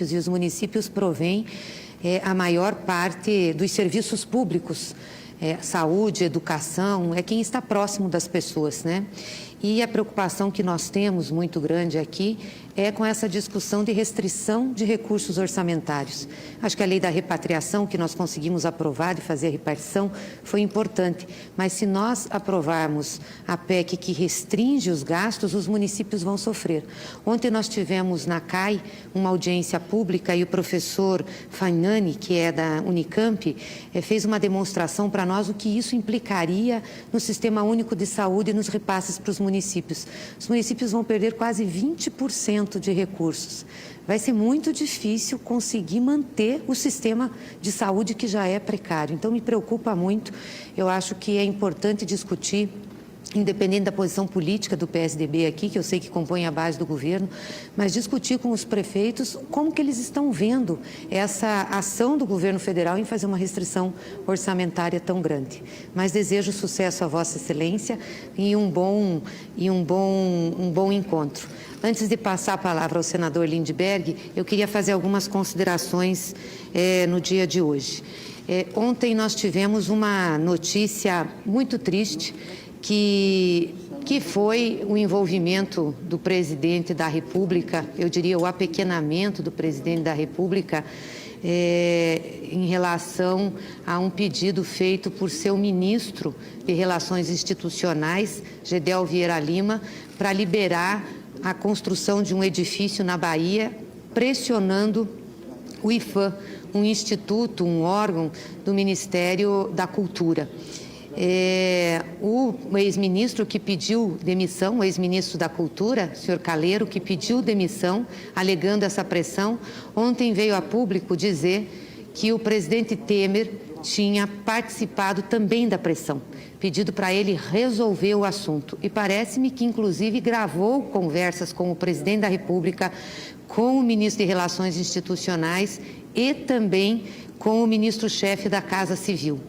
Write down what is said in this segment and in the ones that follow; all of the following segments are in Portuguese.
municípios, e os municípios provêm a maior parte dos serviços públicos, saúde, educação, é quem está próximo das pessoas, né? E a preocupação que nós temos muito grande aqui é com essa discussão de restrição de recursos orçamentários. Acho que a lei da repatriação, que nós conseguimos aprovar, de fazer a repartição, foi importante. Mas se nós aprovarmos a PEC que restringe os gastos, os municípios vão sofrer. Ontem nós tivemos na CAI uma audiência pública e o professor Fagnani, que é da Unicamp, fez uma demonstração para nós o que isso implicaria no Sistema Único de Saúde e nos repasses para os municípios. Os municípios vão perder quase 20% de recursos. Vai ser muito difícil conseguir manter o sistema de saúde que já é precário. Então, me preocupa muito. Eu acho que é importante discutir, independente da posição política do PSDB aqui, que eu sei que compõe a base do governo, mas discutir com os prefeitos como que eles estão vendo essa ação do governo federal em fazer uma restrição orçamentária tão grande. Mas desejo sucesso a Vossa Excelência e um bom encontro. Antes de passar a palavra ao senador Lindbergh, eu queria fazer algumas considerações no dia de hoje. Ontem nós tivemos uma notícia muito triste, que foi o envolvimento do presidente da República, eu diria o apequenamento do presidente da República, em relação a um pedido feito por seu ministro de Relações Institucionais, Gedel Vieira Lima, para liberar a construção de um edifício na Bahia, pressionando o IPHAN, um instituto, um órgão do Ministério da Cultura. O ex-ministro que pediu demissão, o ex-ministro da Cultura, senhor Calheiro, que pediu demissão, alegando essa pressão, ontem veio a público dizer que o presidente Temer tinha participado também da pressão, pedido para ele resolver o assunto. E parece-me que, inclusive, gravou conversas com o presidente da República, com o ministro de Relações Institucionais e também com o ministro-chefe da Casa Civil.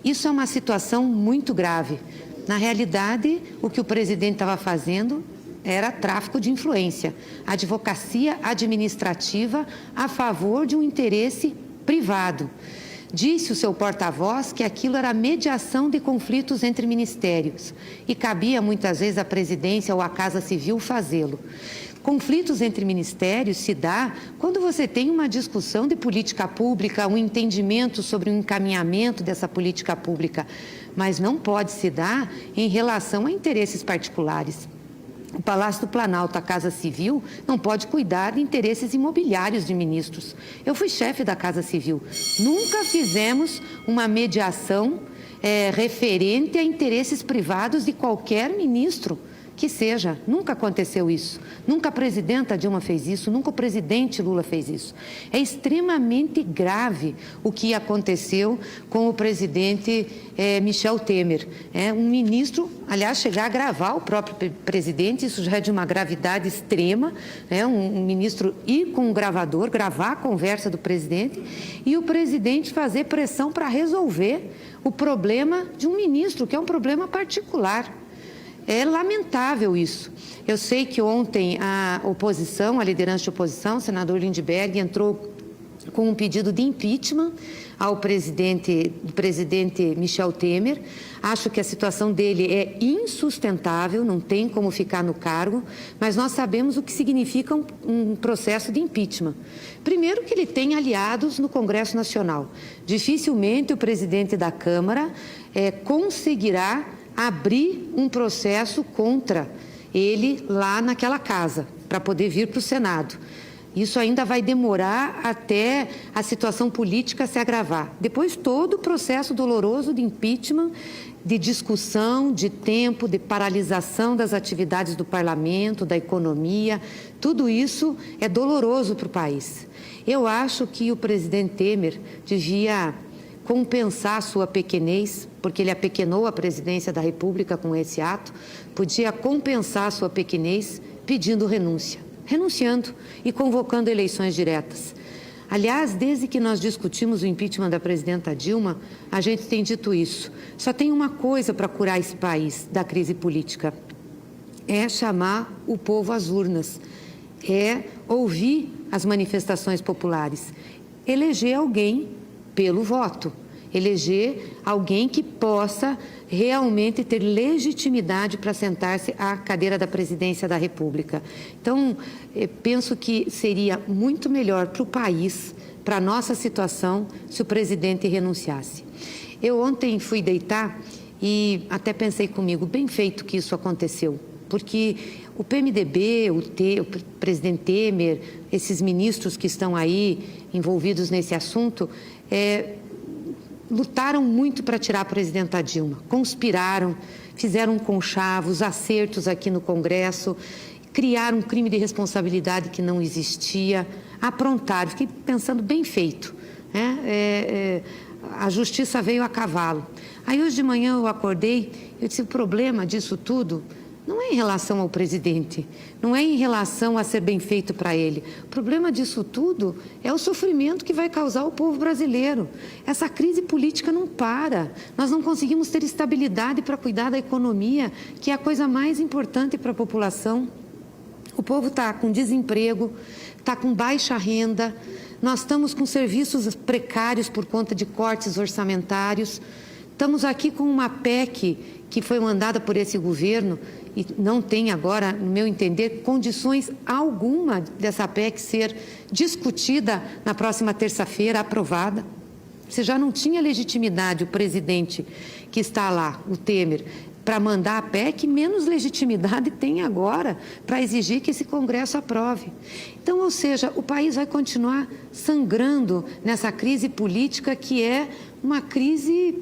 Isso é uma situação muito grave. Na realidade, o que o presidente estava fazendo era tráfico de influência, advocacia administrativa a favor de um interesse privado. Disse o seu porta-voz que aquilo era mediação de conflitos entre ministérios e cabia muitas vezes à presidência ou à Casa Civil fazê-lo. Conflitos entre ministérios se dá quando você tem uma discussão de política pública, um entendimento sobre o encaminhamento dessa política pública, mas não pode se dar em relação a interesses particulares. O Palácio do Planalto, a Casa Civil, não pode cuidar de interesses imobiliários de ministros. Eu fui chefe da Casa Civil. Nunca fizemos uma mediação referente a interesses privados de qualquer ministro que seja. Nunca aconteceu isso. Nunca a presidenta Dilma fez isso, nunca o presidente Lula fez isso. É extremamente grave o que aconteceu com o presidente Michel Temer. Um ministro, aliás, chegar a gravar o próprio presidente, isso já é de uma gravidade extrema, um ministro ir com um gravador, gravar a conversa do presidente e o presidente fazer pressão para resolver o problema de um ministro, que é um problema particular. É lamentável isso. Eu sei que ontem a oposição, a liderança de oposição, o senador Lindbergh, entrou com um pedido de impeachment ao presidente Michel Temer. Acho que a situação dele é insustentável, não tem como ficar no cargo, mas nós sabemos o que significa um processo de impeachment. Primeiro, que ele tem aliados no Congresso Nacional. Dificilmente o presidente da Câmara conseguirá abrir um processo contra ele lá naquela casa, para poder vir para o Senado. Isso ainda vai demorar até a situação política se agravar. Depois, todo o processo doloroso de impeachment, de discussão, de tempo, de paralisação das atividades do parlamento, da economia, tudo isso é doloroso para o país. Eu acho que o presidente Temer devia compensar a sua pequenez, porque ele apequenou a presidência da República com esse ato, podia compensar a sua pequenez pedindo renúncia, renunciando e convocando eleições diretas. Aliás, desde que nós discutimos o impeachment da presidenta Dilma, a gente tem dito isso. Só tem uma coisa para curar esse país da crise política, é chamar o povo às urnas, é ouvir as manifestações populares? Eleger alguém pelo voto, eleger alguém que possa realmente ter legitimidade para sentar-se à cadeira da presidência da República. Então, penso que seria muito melhor para o país, para a nossa situação, se o presidente renunciasse. Eu ontem fui deitar e até pensei comigo, bem feito que isso aconteceu, porque o PMDB, o presidente Temer, esses ministros que estão aí envolvidos nesse assunto, lutaram muito para tirar a presidenta Dilma, conspiraram, fizeram conchavos, acertos aqui no Congresso, criaram um crime de responsabilidade que não existia, aprontaram, fiquei pensando, bem feito, né? A justiça veio a cavalo. Aí hoje de manhã eu acordei, eu disse, o problema disso tudo não é em relação ao presidente, não é em relação a ser bem feito para ele. O problema disso tudo é o sofrimento que vai causar ao povo brasileiro. Essa crise política não para. Nós não conseguimos ter estabilidade para cuidar da economia, que é a coisa mais importante para a população. O povo está com desemprego, está com baixa renda, nós estamos com serviços precários por conta de cortes orçamentários. Estamos aqui com uma PEC que foi mandada por esse governo e não tem agora, no meu entender, condições alguma dessa PEC ser discutida na próxima terça-feira, aprovada. Você já não tinha legitimidade, o presidente que está lá, o Temer, para mandar a PEC, menos legitimidade tem agora para exigir que esse Congresso aprove. Então, ou seja, o país vai continuar sangrando nessa crise política que é uma crise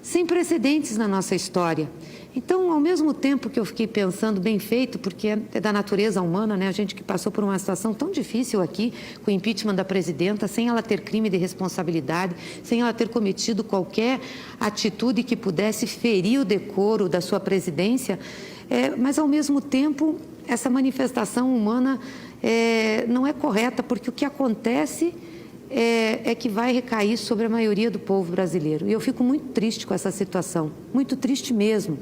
sem precedentes na nossa história. Então, ao mesmo tempo que eu fiquei pensando, bem feito, porque é da natureza humana, né? A gente que passou por uma situação tão difícil aqui, com o impeachment da presidenta, sem ela ter crime de responsabilidade, sem ela ter cometido qualquer atitude que pudesse ferir o decoro da sua presidência, mas, ao mesmo tempo, essa manifestação humana não é correta, porque o que acontece é que vai recair sobre a maioria do povo brasileiro. E eu fico muito triste com essa situação, muito triste mesmo.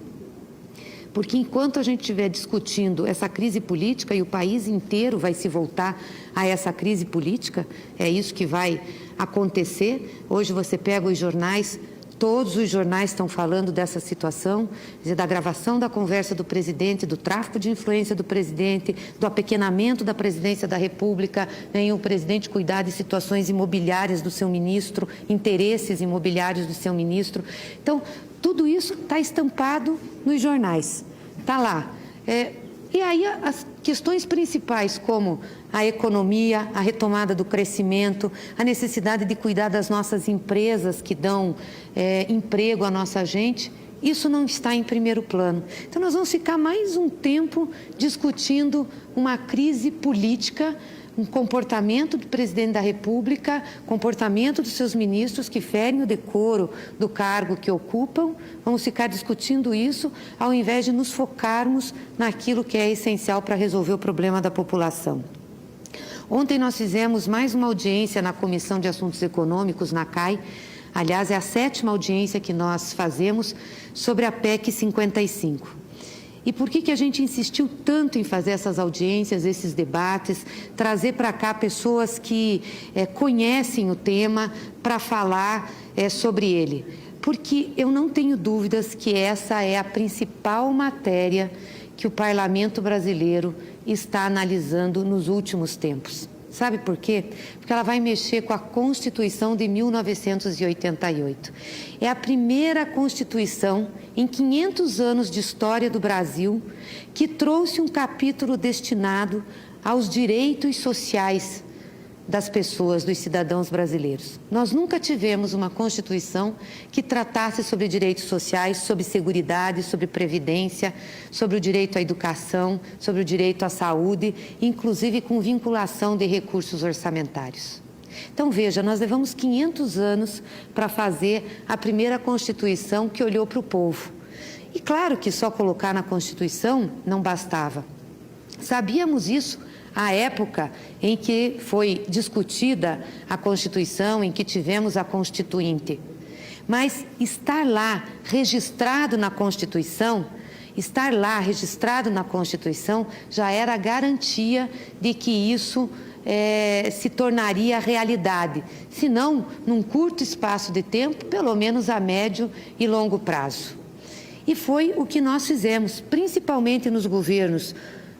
Porque enquanto a gente estiver discutindo essa crise política e o país inteiro vai se voltar a essa crise política, é isso que vai acontecer. Hoje você pega os jornais, todos os jornais estão falando dessa situação, da gravação da conversa do presidente, do tráfico de influência do presidente, do apequenamento da presidência da República, em o presidente cuidar de situações imobiliárias do seu ministro, interesses imobiliários do seu ministro. Então, tudo isso está estampado nos jornais, está lá. E aí as questões principais, como a economia, a retomada do crescimento, a necessidade de cuidar das nossas empresas que dão emprego à nossa gente, isso não está em primeiro plano. Então, nós vamos ficar mais um tempo discutindo uma crise política, um comportamento do presidente da República, comportamento dos seus ministros que ferem o decoro do cargo que ocupam. Vamos ficar discutindo isso ao invés de nos focarmos naquilo que é essencial para resolver o problema da população. Ontem nós fizemos mais uma audiência na Comissão de Assuntos Econômicos, na CAI. Aliás, é a 7ª audiência que nós fazemos sobre a PEC 55. E por que a gente insistiu tanto em fazer essas audiências, esses debates, trazer para cá pessoas que conhecem o tema para falar sobre ele? Porque eu não tenho dúvidas que essa é a principal matéria que o Parlamento brasileiro está analisando nos últimos tempos. Sabe por quê? Porque ela vai mexer com a Constituição de 1988. É a primeira Constituição em 500 anos de história do Brasil que trouxe um capítulo destinado aos direitos sociais das pessoas, dos cidadãos brasileiros. Nós nunca tivemos uma Constituição que tratasse sobre direitos sociais, sobre seguridade, sobre previdência, sobre o direito à educação, sobre o direito à saúde, inclusive com vinculação de recursos orçamentários. Então, veja, nós levamos 500 anos para fazer a primeira Constituição que olhou para o povo. E claro que só colocar na Constituição não bastava. Sabíamos isso à época em que foi discutida a Constituição, em que tivemos a Constituinte. Mas estar lá registrado na Constituição, já era a garantia de que isso se tornaria realidade, se não num curto espaço de tempo, pelo menos a médio e longo prazo. E foi o que nós fizemos, principalmente nos governos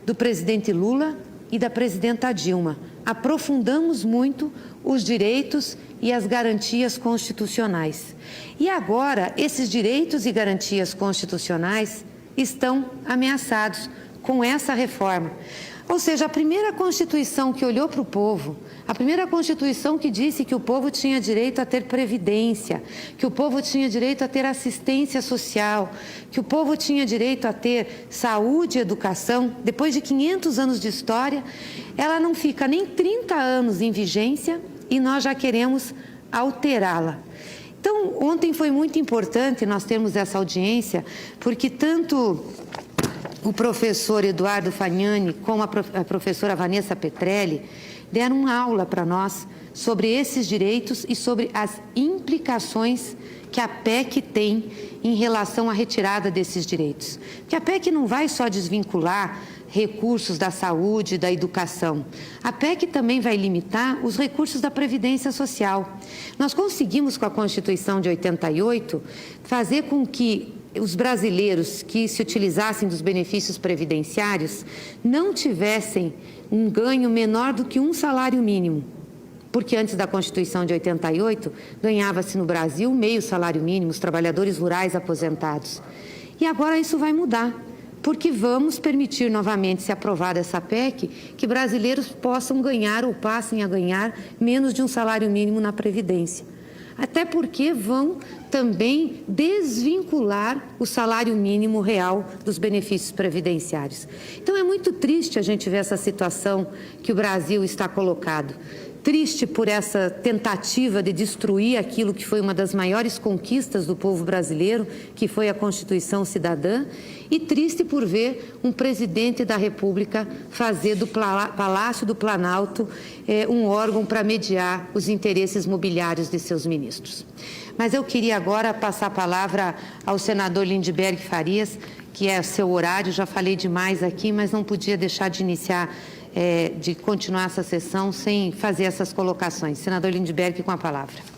do presidente Lula e da presidenta Dilma. Aprofundamos muito os direitos e as garantias constitucionais. E agora, esses direitos e garantias constitucionais estão ameaçados com essa reforma. Ou seja, a primeira Constituição que olhou para o povo, a primeira Constituição que disse que o povo tinha direito a ter previdência, que o povo tinha direito a ter assistência social, que o povo tinha direito a ter saúde e educação, depois de 500 anos de história, ela não fica nem 30 anos em vigência e nós já queremos alterá-la. Então, ontem foi muito importante nós termos essa audiência, porque tanto o professor Eduardo Fagnani como a professora Vanessa Petrelli deram uma aula para nós sobre esses direitos e sobre as implicações que a PEC tem em relação à retirada desses direitos. Porque a PEC não vai só desvincular recursos da saúde, da educação. A PEC também vai limitar os recursos da Previdência Social. Nós conseguimos, com a Constituição de 88, fazer com que os brasileiros que se utilizassem dos benefícios previdenciários não tivessem um ganho menor do que um salário mínimo. Porque antes da Constituição de 88, ganhava-se no Brasil meio salário mínimo, os trabalhadores rurais aposentados. E agora isso vai mudar, porque vamos permitir novamente, se aprovada essa PEC, que brasileiros possam ganhar ou passem a ganhar menos de um salário mínimo na Previdência. Até porque vão também desvincular o salário mínimo real dos benefícios previdenciários. Então, é muito triste a gente ver essa situação que o Brasil está colocado. Triste por essa tentativa de destruir aquilo que foi uma das maiores conquistas do povo brasileiro, que foi a Constituição Cidadã, e triste por ver um presidente da República fazer do Palácio do Planalto um órgão para mediar os interesses mobiliários de seus ministros. Mas eu queria agora passar a palavra ao senador Lindbergh Farias, que é seu horário, já falei demais aqui, mas não podia deixar de de continuar essa sessão sem fazer essas colocações. Senador Lindbergh, com a palavra.